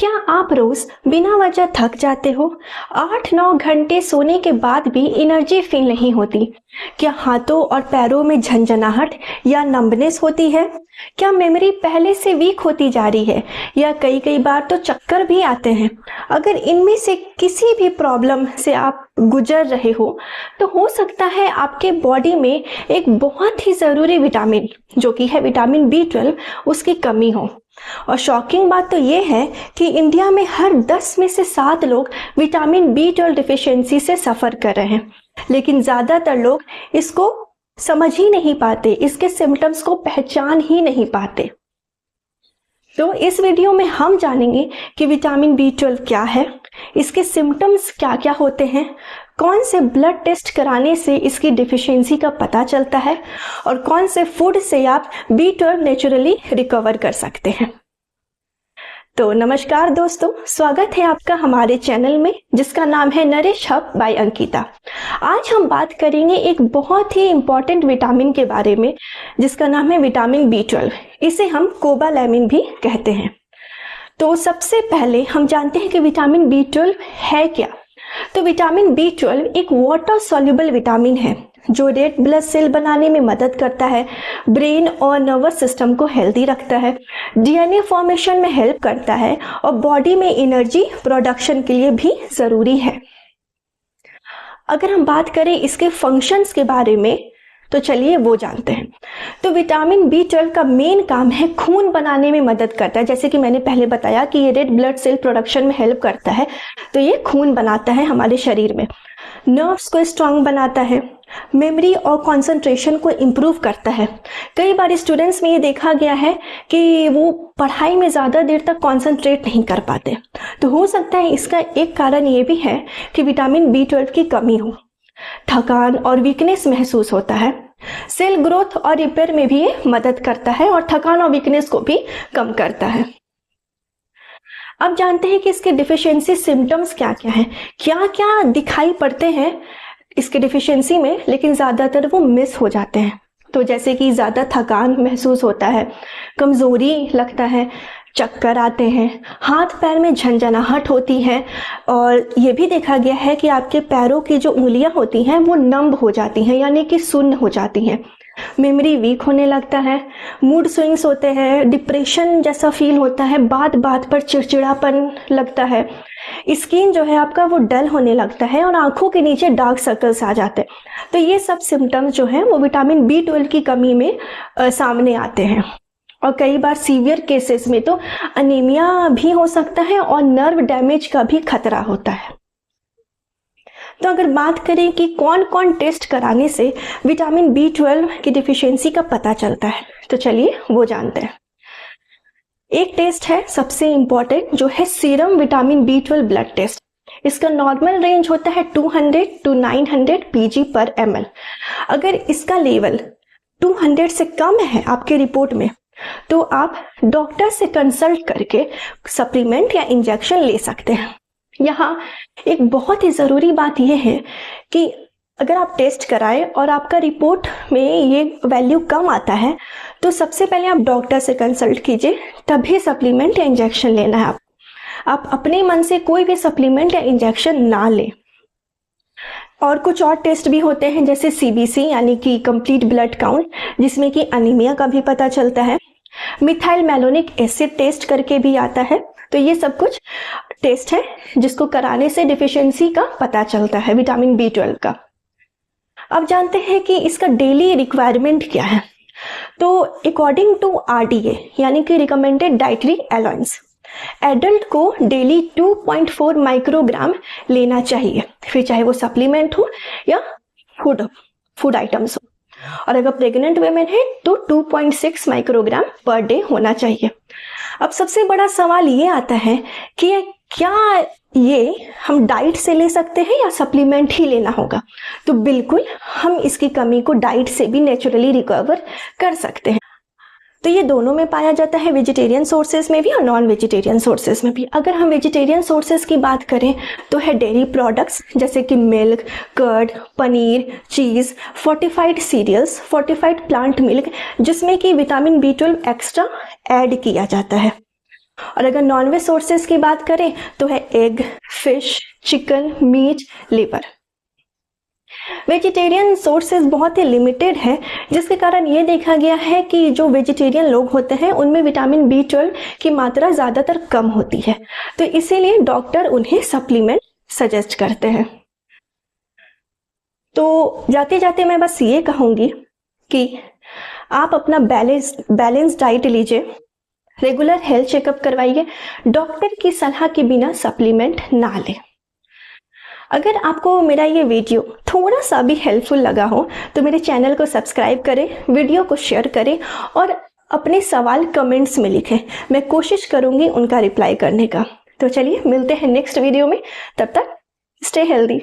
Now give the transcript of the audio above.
क्या आप रोज बिना वजह थक जाते हो? 8-9 घंटे सोने के बाद भी एनर्जी फील नहीं होती? क्या हाथों और पैरों में झंझनाहट या नंबनेस होती है? क्या मेमोरी पहले से वीक होती जा रही है या कई बार तो चक्कर भी आते हैं? अगर इनमें से किसी भी प्रॉब्लम से आप गुजर रहे हो तो सकता है आपके बॉडी में एक बहुत ही ज़रूरी विटामिन जो कि है विटामिन B12 उसकी कमी हो। और शॉकिंग बात तो ये है कि इंडिया में हर 10 में से 7 लोग विटामिन B12 डिफिशियंसी से सफ़र कर रहे हैं, लेकिन ज़्यादातर लोग इसको समझ ही नहीं पाते, इसके सिम्टम्स को पहचान ही नहीं पाते। तो इस वीडियो में हम जानेंगे कि विटामिन B12 क्या है, इसके सिम्टम्स क्या क्या होते हैं, कौन से ब्लड टेस्ट कराने से इसकी डिफिशियंसी का पता चलता है और कौन से फूड से आप B12 नेचुरली रिकवर कर सकते हैं। तो नमस्कार दोस्तों, स्वागत है आपका हमारे चैनल में जिसका नाम है नरिश हब बाय अंकिता। आज हम बात करेंगे एक बहुत ही इम्पॉर्टेंट विटामिन के बारे में जिसका नाम है विटामिन B12। इसे हम कोबालैमिन भी कहते हैं। तो सबसे पहले हम जानते हैं कि विटामिन B12 है क्या। तो विटामिन B12 एक वाटर सॉल्युबल विटामिन है जो रेड ब्लड सेल बनाने में मदद करता है, ब्रेन और नर्वस सिस्टम को हेल्दी रखता है, DNA फॉर्मेशन में हेल्प करता है और बॉडी में एनर्जी प्रोडक्शन के लिए भी ज़रूरी है। अगर हम बात करें इसके फंक्शंस के बारे में तो चलिए वो जानते हैं। तो विटामिन B12 का मेन काम है खून बनाने में मदद करता है। जैसे कि मैंने पहले बताया कि ये रेड ब्लड सेल प्रोडक्शन में हेल्प करता है, तो ये खून बनाता है हमारे शरीर में, नर्व्स को स्ट्रांग बनाता है, मेमोरी और कंसंट्रेशन को इम्प्रूव करता है। कई बार स्टूडेंट्स में ये देखा गया है कि वो पढ़ाई में ज़्यादा देर तक कंसंट्रेट नहीं कर पाते, तो हो सकता है इसका एक कारण ये भी है कि विटामिन B12 की कमी हो। थकान और वीकनेस महसूस होता है, सेल ग्रोथ और रिपेयर में भी ये मदद करता है और थकान और वीकनेस को भी कम करता है। अब जानते हैं कि इसके डिफिशियंसी सिम्टम्स क्या क्या हैं, क्या क्या दिखाई पड़ते हैं इसके डिफिशियंसी में, लेकिन ज़्यादातर वो मिस हो जाते हैं। तो जैसे कि ज़्यादा थकान महसूस होता है, कमज़ोरी लगता है, चक्कर आते हैं, हाथ पैर में झंझनाहट होती है और ये भी देखा गया है कि आपके पैरों की जो उंगलियां होती हैं वो नंब हो जाती हैं, यानी कि सुन्न हो जाती हैं, मेमोरी वीक होने लगता है, मूड स्विंग्स होते हैं, डिप्रेशन जैसा फील होता है, बात बात पर चिड़चिड़ापन लगता है, स्किन जो है आपका वो डल होने लगता है और आंखों के नीचे डार्क सर्कल्स आ जाते हैं। तो ये सब सिम्टम्स जो हैं वो विटामिन B12 की कमी में सामने आते हैं और कई बार सीवियर केसेस में तो अनीमिया भी हो सकता है और नर्व डैमेज का भी खतरा होता है। तो अगर बात करें कि कौन कौन टेस्ट कराने से विटामिन B12 की डिफिशियंसी का पता चलता है, तो चलिए वो जानते हैं। एक टेस्ट है सबसे इम्पॉर्टेंट जो है serum vitamin B12 blood test. इसका नॉर्मल रेंज होता है 200 to 900 pg/ml। अगर इसका लेवल 200 से कम है आपके रिपोर्ट में तो आप डॉक्टर से कंसल्ट करके सप्लीमेंट या इंजेक्शन ले सकते हैं। यहाँ एक बहुत ही ज़रूरी बात यह है कि अगर आप टेस्ट कराएं और आपका रिपोर्ट में ये वैल्यू कम आता है तो सबसे पहले आप डॉक्टर से कंसल्ट कीजिए, तभी सप्लीमेंट या इंजेक्शन लेना है। आप अपने मन से कोई भी सप्लीमेंट या इंजेक्शन ना लें। और कुछ और टेस्ट भी होते हैं जैसे CBC यानी कि कंप्लीट ब्लड काउंट, जिसमें कि अनीमिया का भी पता चलता है, मिथाइल मैलोनिक एसिड टेस्ट करके भी आता है। तो ये सब कुछ टेस्ट है जिसको कराने से डिफिशियंसी का पता चलता है विटामिन B12 का। अब जानते हैं कि इसका डेली रिक्वायरमेंट क्या है। तो अकॉर्डिंग टू RDA यानी कि रिकमेंडेड डाइटरी अलाउंस, एडल्ट को डेली 2.4 माइक्रोग्राम लेना चाहिए, फिर चाहे वो सप्लीमेंट हो या फूड आइटम्स हो। और अगर प्रेग्नेंट वुमेन है तो 2.6 माइक्रोग्राम पर डे होना चाहिए। अब सबसे बड़ा सवाल ये आता है कि क्या ये हम डाइट से ले सकते हैं या सप्लीमेंट ही लेना होगा। तो बिल्कुल हम इसकी कमी को डाइट से भी नेचुरली रिकवर कर सकते हैं। तो ये दोनों में पाया जाता है, वेजिटेरियन सोर्सेज में भी और नॉन वेजिटेरियन सोर्सेज में भी। अगर हम वेजिटेरियन सोर्सेज की बात करें तो है डेयरी प्रोडक्ट्स जैसे कि milk, curd, paneer, cheese, fortified cereals, fortified plant milk जिसमें कि विटामिन B12 एक्स्ट्रा ऐड किया जाता है। और अगर नॉनवेज सोर्सेज की बात करें तो है egg, fish, chicken, meat, liver. Vegetarian sources बहुत ही लिमिटेड है, जिसके कारण ये देखा गया है कि जो वेजिटेरियन लोग होते हैं उनमें विटामिन B12 की मात्रा ज़्यादातर कम होती है, तो इसीलिए डॉक्टर उन्हें सप्लीमेंट सजेस्ट करते हैं। तो जाते जाते मैं बस ये कहूँगी कि आप अपना बैलेंस डाइट लीजिए, रेगुलर हेल्थ चेकअप करवाइए, डॉक्टर की सलाह के बिना सप्लीमेंट ना लें। अगर आपको मेरा ये वीडियो थोड़ा सा भी हेल्पफुल लगा हो तो मेरे चैनल को सब्सक्राइब करें, वीडियो को शेयर करें और अपने सवाल कमेंट्स में लिखें। मैं कोशिश करूँगी उनका रिप्लाई करने का। तो चलिए मिलते हैं नेक्स्ट वीडियो में, तब तक स्टे हेल्दी।